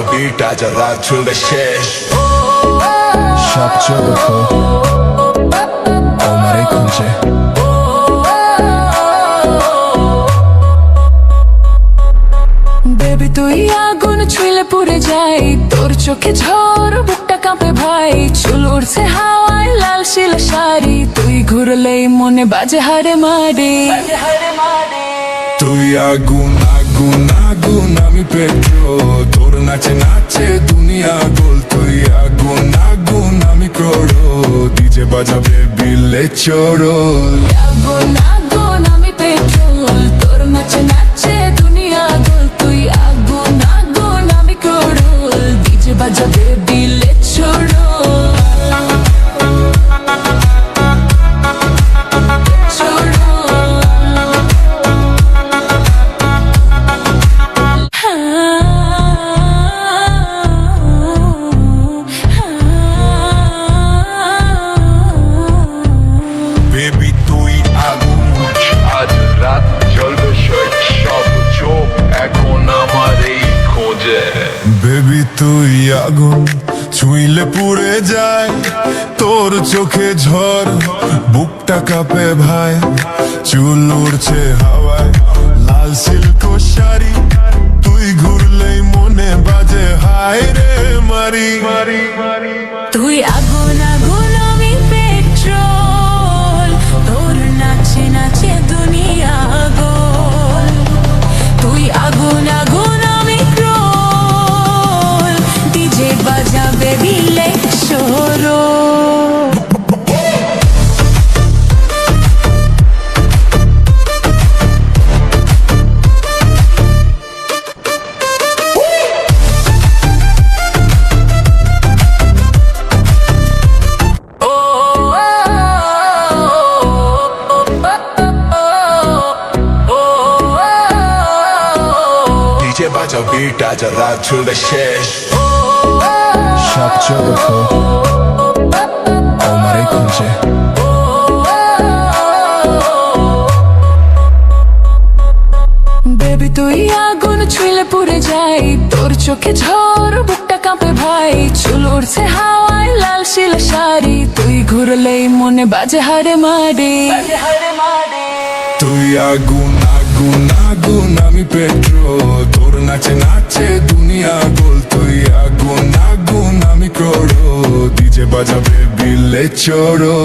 বাজাও বিট আজ রাত চলবে শেষ সব জগৎ আমারে খুঁজে বেবি তুই আগুন ছুঁলে পুড়ে যাই তোর চোখে ঝড় বুকটা কাঁপে ভাই চুল উড়ছে হাওয়ায় লাল শিলা শাড়ি তুই ঘুরলেই মনে বাজে হারে মারে তুই আগুন আগুন আগুন আমি পেট্রোল তোর নাচে নাচে দুনিয়া গোল তুই আগুন আগুন আমি ক্রোড়ো ডিজে বাজাবে বিলে চোরো আগুন আগুন আমি পেট্রোল তোর নাচে নাচে দুনিয়া গোল তুই আগুন আগুন আমি ক্রোড় ডিজে বাজাবে দিলে ছোড়ো বেবি তুই আগুন আজ রাত জ্বলবে সব চোখ এখন আমার এই খোঁজে বেবি তুই আগুন ছুঁইলে পুড়ে যায় তোর চোখে ঝড় বুকটা কাঁপে ভাই চুল উড়ছে হাওয়ায় লাল সিল্ক শাড়ি তুই ঘুরলেই মনে বাজে হায় রে মারি মারি মারি তুই আগুন আগুন আমি পেট্রোল তোর নাচে নাচে দুনিয়া গোল তুই আগুন আগুন আমি ক্রোল ডিজে বাজাবে দিলে সরো ডিজে বাজাও বিট আজ রাত চলবে শেষ সব জগৎ আমারে খুঁজে বেবি তুই আগুন ছুঁলে পুড়ে যাই তোর চোখে ঝড় বুকটা কাঁপে ভাই চুল উড়ছে হাওয়ায় লাল শিলা শাড়ি তুই ঘুরলেই মনে বাজে হারে মারে তুই আগুন আগুন আগুন আমি পেট্রোল তোর নাচে নাচে দুনিয়া গোল তুই আগুন আগুন আমি ক্রোড়ো ডিজে বাজাবে বিলে চোরো